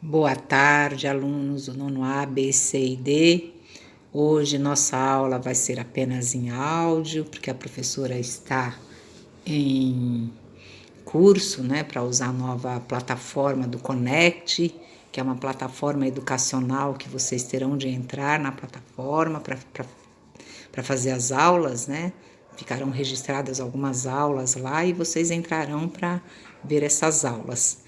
Boa tarde, alunos do nono A, B, C e D. Hoje nossa aula vai ser apenas em áudio, porque a professora está em curso, para usar a nova plataforma do Connect, que é uma plataforma educacional que vocês terão de entrar na plataforma para fazer as aulas, Ficarão registradas algumas aulas lá e vocês entrarão para ver essas aulas.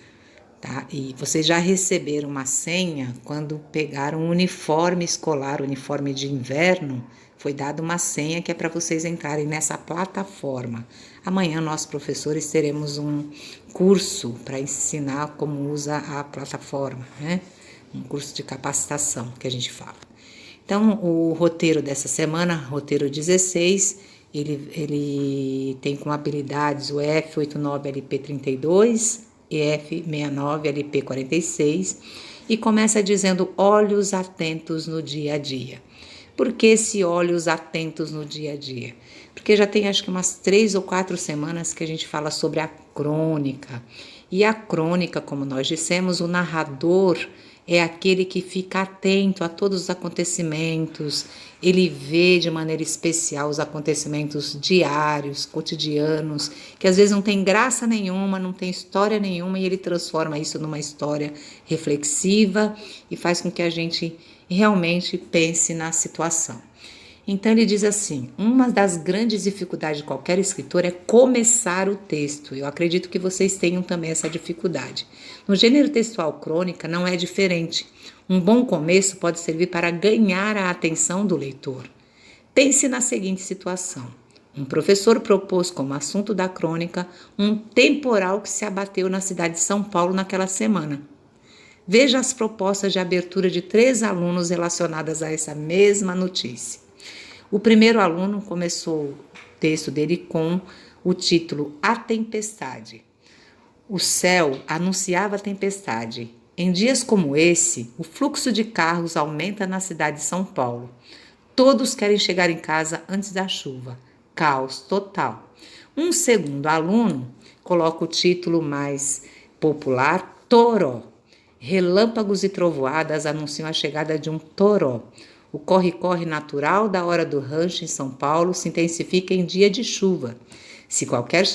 Tá? E vocês já receberam uma senha quando pegaram o uniforme escolar, o uniforme de inverno, foi dada uma senha que é para vocês entrarem nessa plataforma. Amanhã nós professores teremos um curso para ensinar como usa a plataforma, Um curso de capacitação que a gente fala. Então, o roteiro dessa semana, roteiro 16, ele tem como habilidades o F89LP32, EF69LP46 e começa dizendo olhos atentos no dia a dia. Por que esse olhos atentos no dia a dia? Porque já tem acho que umas 3 ou 4 semanas que a gente fala sobre a crônica. E a crônica, como nós dissemos, o narrador é aquele que fica atento a todos os acontecimentos, ele vê de maneira especial os acontecimentos diários, cotidianos, que às vezes não tem graça nenhuma, não tem história nenhuma, e ele transforma isso numa história reflexiva e faz com que a gente realmente pense na situação. Então ele diz assim, uma das grandes dificuldades de qualquer escritor é começar o texto. Eu acredito que vocês tenham também essa dificuldade. No gênero textual crônica não é diferente. Um bom começo pode servir para ganhar a atenção do leitor. Pense na seguinte situação. Um professor propôs como assunto da crônica um temporal que se abateu na cidade de São Paulo naquela semana. Veja as propostas de abertura de 3 alunos relacionadas a essa mesma notícia. O primeiro aluno começou o texto dele com o título A Tempestade. O céu anunciava a tempestade. Em dias como esse, o fluxo de carros aumenta na cidade de São Paulo. Todos querem chegar em casa antes da chuva. Caos total. Um segundo aluno coloca o título mais popular, Toró. Relâmpagos e trovoadas anunciam a chegada de um toró. O corre-corre natural da hora do rancho em São Paulo se intensifica em dia de chuva. Se qualquer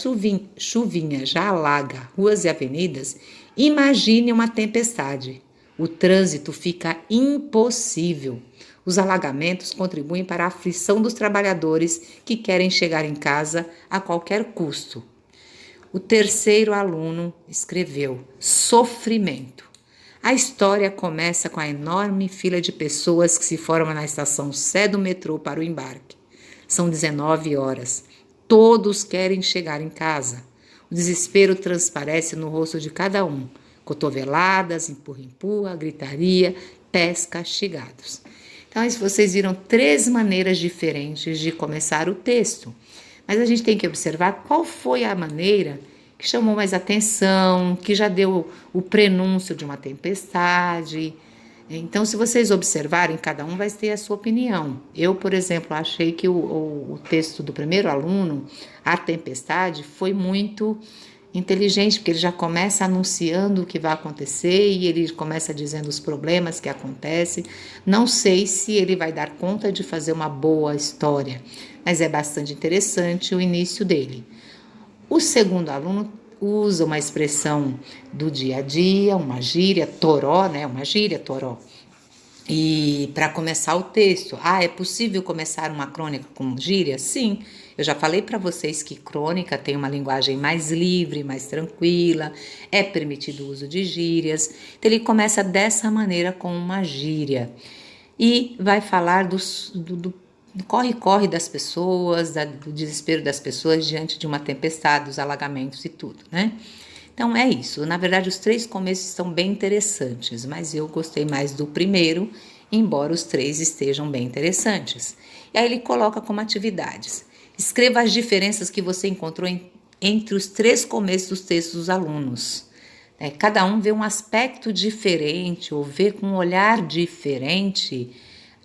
chuvinha já alaga ruas e avenidas, imagine uma tempestade. O trânsito fica impossível. Os alagamentos contribuem para a aflição dos trabalhadores que querem chegar em casa a qualquer custo. O terceiro aluno escreveu sofrimento. A história começa com a enorme fila de pessoas que se formam na estação Sé do metrô para o embarque. São 19 horas. Todos querem chegar em casa. O desespero transparece no rosto de cada um. Cotoveladas, empurra-empurra, gritaria, pés castigados. Então, vocês viram 3 maneiras diferentes de começar o texto. Mas a gente tem que observar qual foi a maneira que chamou mais atenção, que já deu o prenúncio de uma tempestade. Então, se vocês observarem, cada um vai ter a sua opinião. Eu, por exemplo, achei que o texto do primeiro aluno, A Tempestade, foi muito inteligente, porque ele já começa anunciando o que vai acontecer e ele começa dizendo os problemas que acontecem. Não sei se ele vai dar conta de fazer uma boa história, mas é bastante interessante o início dele. O segundo aluno usa uma expressão do dia a dia, uma gíria, toró, uma gíria, toró. E para começar o texto, é possível começar uma crônica com gíria? Sim, eu já falei para vocês que crônica tem uma linguagem mais livre, mais tranquila, é permitido o uso de gírias. Então ele começa dessa maneira com uma gíria e vai falar do corre-corre das pessoas, do desespero das pessoas diante de uma tempestade, dos alagamentos e tudo, Então é isso. Na verdade, os 3 começos estão bem interessantes, mas eu gostei mais do primeiro, embora os 3 estejam bem interessantes. E aí ele coloca como atividades. Escreva as diferenças que você encontrou entre os 3 começos dos textos dos alunos. Cada um vê um aspecto diferente ou vê com um olhar diferente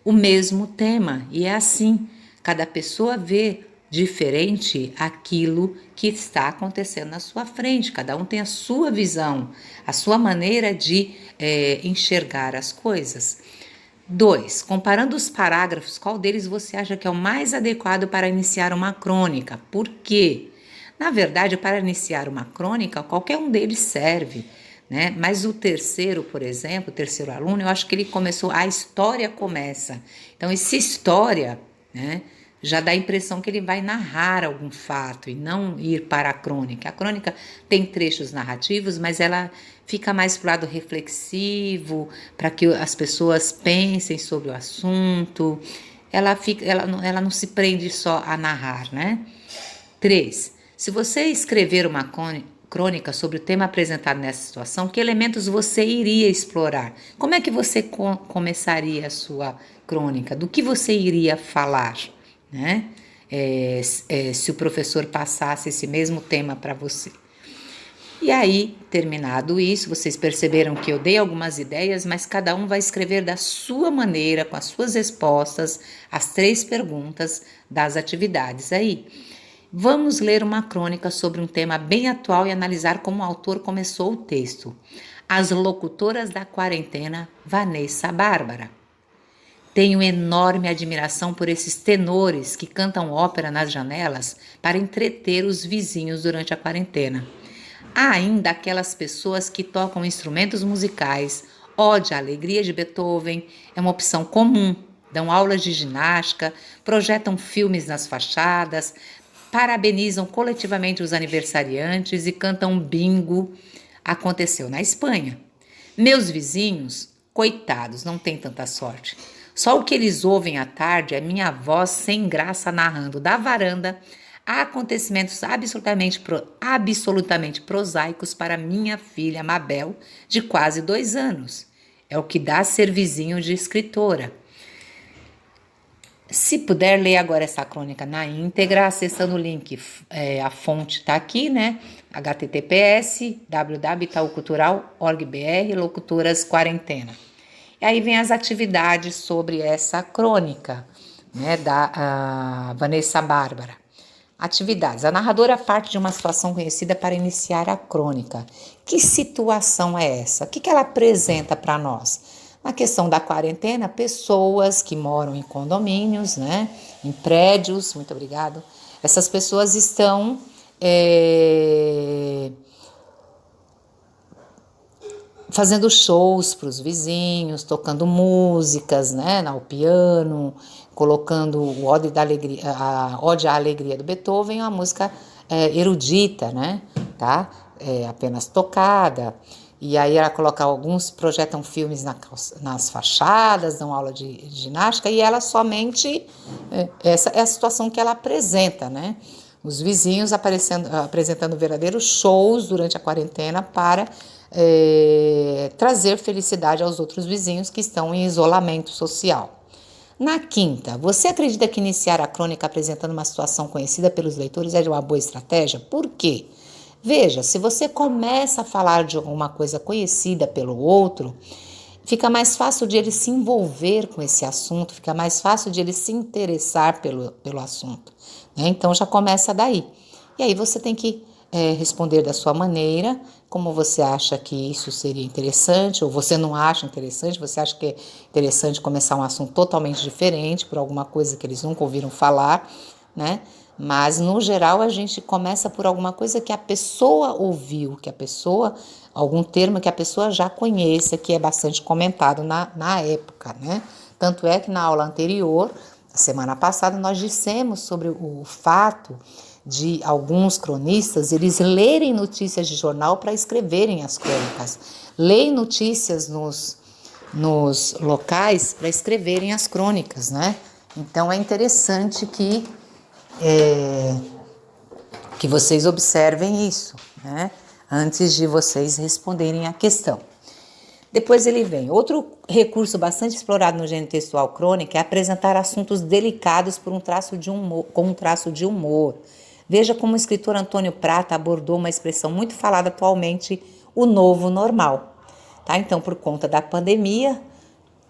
o mesmo tema, e é assim, cada pessoa vê diferente aquilo que está acontecendo na sua frente, cada um tem a sua visão, a sua maneira de enxergar as coisas. 2. Comparando os parágrafos, qual deles você acha que é o mais adequado para iniciar uma crônica? Por quê? Na verdade, para iniciar uma crônica, qualquer um deles serve, né? Mas o terceiro, por exemplo, o terceiro aluno, eu acho que ele começou, a história começa. Então, essa história, né, já dá a impressão que ele vai narrar algum fato e não ir para a crônica. A crônica tem trechos narrativos, mas ela fica mais para o lado reflexivo, para que as pessoas pensem sobre o assunto. Ela não se prende só a narrar, né? 3. Se você escrever uma crônica sobre o tema apresentado nessa situação, que elementos você iria explorar? Como é que você começaria a sua crônica? Do que você iria falar, né? Se o professor passasse esse mesmo tema para você. E aí, terminado isso, vocês perceberam que eu dei algumas ideias, mas cada um vai escrever da sua maneira, com as suas respostas, as 3 perguntas das atividades aí. Vamos ler uma crônica sobre um tema bem atual e analisar como o autor começou o texto. As locutoras da quarentena, Vanessa Bárbara. Tenho enorme admiração por esses tenores que cantam ópera nas janelas para entreter os vizinhos durante a quarentena. Há ainda aquelas pessoas que tocam instrumentos musicais. Ode a Alegria de Beethoven é uma opção comum. Dão aulas de ginástica, projetam filmes nas fachadas, parabenizam coletivamente os aniversariantes e cantam bingo. Aconteceu na Espanha. Meus vizinhos, coitados, não têm tanta sorte. Só o que eles ouvem à tarde é minha voz sem graça narrando da varanda acontecimentos absolutamente prosaicos para minha filha Mabel, de quase 2 anos. É o que dá ser vizinho de escritora. Se puder, ler agora essa crônica na íntegra, acessando o link, a fonte está aqui, né? https www.itaucultural.org.br locutoras quarentena. E aí vem as atividades sobre essa crônica, né, da Vanessa Bárbara. Atividades. A narradora parte de uma situação conhecida para iniciar a crônica. Que situação é essa? O que ela apresenta para nós? Na questão da quarentena, pessoas que moram em condomínios, né, em prédios, muito obrigado. Essas pessoas estão fazendo shows para os vizinhos, tocando músicas, né, ao piano, colocando o Ode à Alegria do Beethoven, uma música erudita, né, tá? Apenas tocada. E aí ela coloca projetam filmes nas fachadas, dão aula de ginástica, e ela somente, essa é a situação que ela apresenta, né? Os vizinhos apresentando verdadeiros shows durante a quarentena para trazer felicidade aos outros vizinhos que estão em isolamento social. Na quinta, você acredita que iniciar a crônica apresentando uma situação conhecida pelos leitores é de uma boa estratégia? Por quê? Veja, se você começa a falar de alguma coisa conhecida pelo outro, fica mais fácil de ele se envolver com esse assunto, fica mais fácil de ele se interessar pelo assunto, né? Então já começa daí. E aí você tem que responder da sua maneira, como você acha que isso seria interessante, ou você não acha interessante, você acha que é interessante começar um assunto totalmente diferente, por alguma coisa que eles nunca ouviram falar, né? Mas, no geral, a gente começa por alguma coisa que a pessoa ouviu, algum termo que a pessoa já conheça, que é bastante comentado na época, né? Tanto é que na aula anterior, semana passada, nós dissemos sobre o fato de alguns cronistas, eles lerem notícias de jornal para escreverem as crônicas, leem notícias nos locais para escreverem as crônicas, né? Então, é interessante que vocês observem isso, né? Antes de vocês responderem a questão. Depois ele vem. Outro recurso bastante explorado no gênero textual crônica é apresentar assuntos delicados com um traço de humor. Veja como o escritor Antônio Prata abordou uma expressão muito falada atualmente, o novo normal. Tá? Então, por conta da pandemia,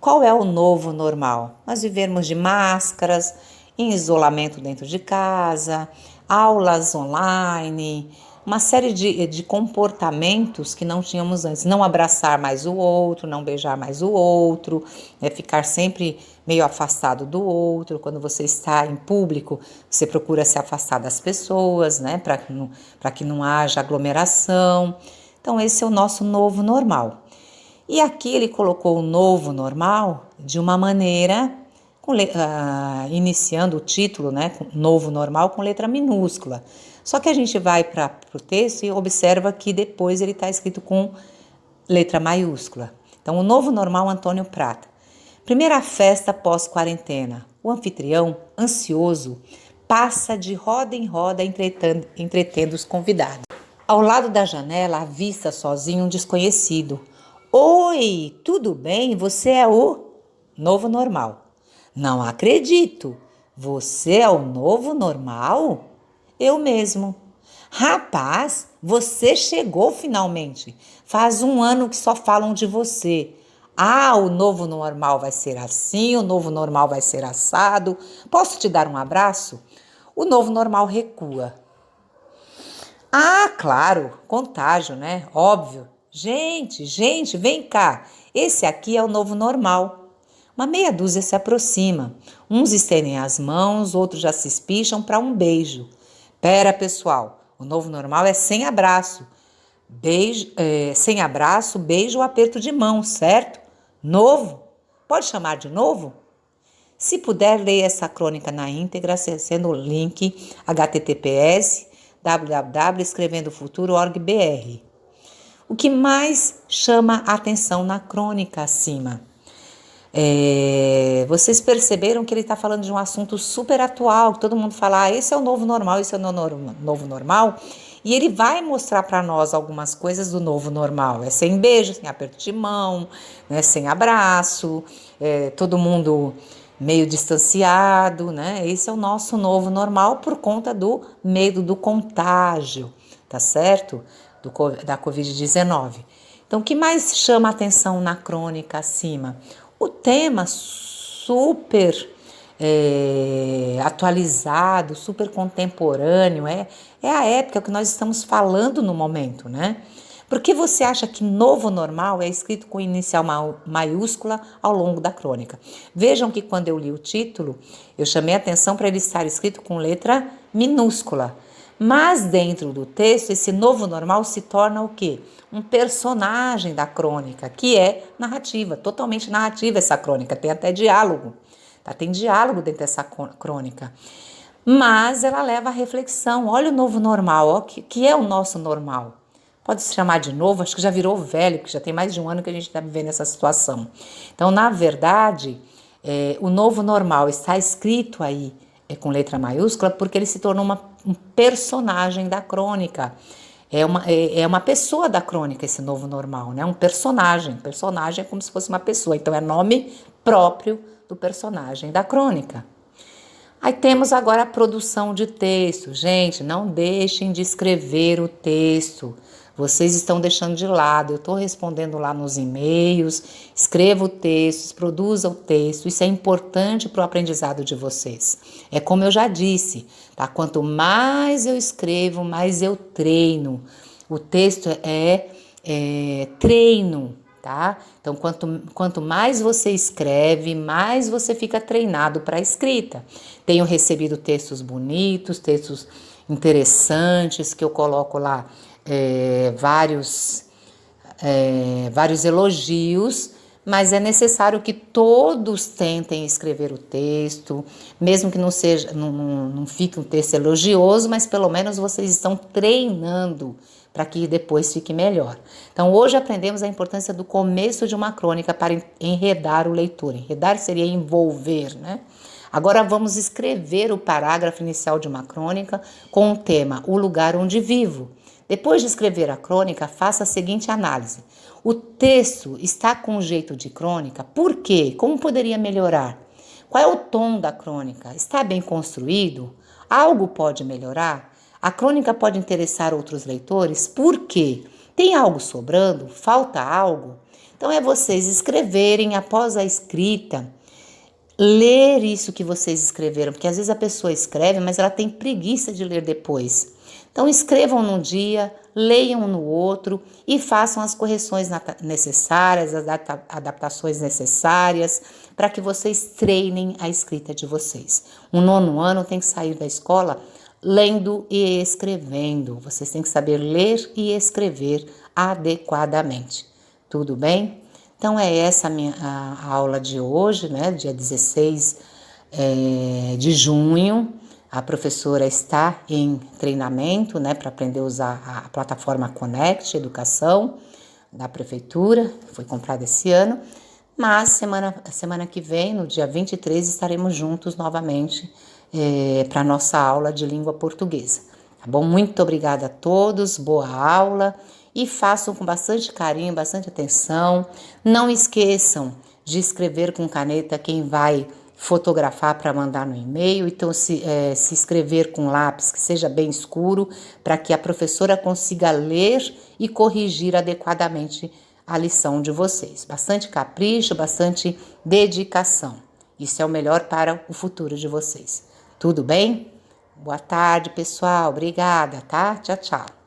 qual é o novo normal? Nós vivermos de máscaras, em isolamento dentro de casa, aulas online, uma série de comportamentos que não tínhamos antes. Não abraçar mais o outro, não beijar mais o outro, né? Ficar sempre meio afastado do outro. Quando você está em público, você procura se afastar das pessoas, né? Para que não haja aglomeração. Então, esse é o nosso novo normal. E aqui ele colocou o novo normal de uma maneira, iniciando o título, né, novo normal com letra minúscula. Só que a gente vai para o texto e observa que depois ele está escrito com letra maiúscula. Então, o novo normal Antônio Prata. Primeira festa pós-quarentena. O anfitrião, ansioso, passa de roda em roda entretendo os convidados. Ao lado da janela, avista sozinho um desconhecido. Oi, tudo bem? Você é o novo normal. Não acredito. Você é o novo normal? Eu mesmo. Rapaz, você chegou finalmente. Faz um ano que só falam de você. Ah, o novo normal vai ser assim, o novo normal vai ser assado. Posso te dar um abraço? O novo normal recua. Ah, claro, contágio, né? Óbvio. Gente, vem cá. Esse aqui é o novo normal. Uma meia dúzia se aproxima. Uns estendem as mãos, outros já se espicham para um beijo. Pera, pessoal, o novo normal é sem abraço. Sem abraço, beijo ou aperto de mão, certo? Novo? Pode chamar de novo? Se puder, leia essa crônica na íntegra, acessando o link https www.escrevendofuturo.org.br. O que mais chama a atenção na crônica acima? Vocês perceberam que ele está falando de um assunto super atual, que todo mundo fala, esse é o novo normal, esse é o novo normal, e ele vai mostrar para nós algumas coisas do novo normal. É sem beijo, sem aperto de mão, né, sem abraço, todo mundo meio distanciado, né? Esse é o nosso novo normal por conta do medo do contágio, tá certo? Da Covid-19. Então, o que mais chama a atenção na crônica acima? O tema super atualizado, super contemporâneo, é a época que nós estamos falando no momento, né? Por que você acha que novo normal é escrito com inicial maiúscula ao longo da crônica? Vejam que quando eu li o título, eu chamei a atenção para ele estar escrito com letra minúscula. Mas dentro do texto, esse novo normal se torna o quê? Um personagem da crônica, que é narrativa, totalmente narrativa essa crônica, tem até diálogo, tá? Tem diálogo dentro dessa crônica. Mas ela leva à reflexão, olha o novo normal, ó, que é o nosso normal. Pode se chamar de novo, acho que já virou velho, porque já tem mais de um ano que a gente está vivendo essa situação. Então, na verdade, o novo normal está escrito aí com letra maiúscula porque ele se tornou um personagem da crônica. É uma pessoa da crônica esse novo normal, né? Um personagem. Personagem é como se fosse uma pessoa, então é nome próprio do personagem da crônica. Aí temos agora a produção de texto. Gente, não deixem de escrever o texto. Vocês estão deixando de lado, eu estou respondendo lá nos e-mails, escreva o texto, produza o texto, isso é importante para o aprendizado de vocês. É como eu já disse, tá? Quanto mais eu escrevo, mais eu treino. O texto é treino, tá? Então, quanto mais você escreve, mais você fica treinado para a escrita. Tenho recebido textos bonitos, textos interessantes, que eu coloco lá vários elogios, mas é necessário que todos tentem escrever o texto, mesmo que não fique um texto elogioso, mas pelo menos vocês estão treinando para que depois fique melhor. Então, hoje aprendemos a importância do começo de uma crônica para enredar o leitor. Enredar seria envolver, né? Agora vamos escrever o parágrafo inicial de uma crônica com o tema O Lugar Onde Vivo. Depois de escrever a crônica, faça a seguinte análise. O texto está com jeito de crônica? Por quê? Como poderia melhorar? Qual é o tom da crônica? Está bem construído? Algo pode melhorar? A crônica pode interessar outros leitores? Por quê? Tem algo sobrando? Falta algo? Então é vocês escreverem após a escrita, ler isso que vocês escreveram, porque às vezes a pessoa escreve, mas ela tem preguiça de ler depois. Então escrevam num dia, leiam no outro e façam as correções necessárias, as adaptações necessárias para que vocês treinem a escrita de vocês. O 9º ano tem que sair da escola lendo e escrevendo. Vocês têm que saber ler e escrever adequadamente. Tudo bem? Então é essa a aula de hoje, né? Dia 16 de junho. A professora está em treinamento, né, para aprender a usar a plataforma Connect Educação da prefeitura, foi comprada esse ano, mas semana que vem, no dia 23, estaremos juntos novamente para a nossa aula de língua portuguesa. Tá bom? Muito obrigada a todos, boa aula e façam com bastante carinho, bastante atenção. Não esqueçam de escrever com caneta quem vai fotografar para mandar no e-mail, então se escrever com lápis que seja bem escuro, para que a professora consiga ler e corrigir adequadamente a lição de vocês. Bastante capricho, bastante dedicação. Isso é o melhor para o futuro de vocês. Tudo bem? Boa tarde, pessoal. Obrigada, tá? Tchau, tchau.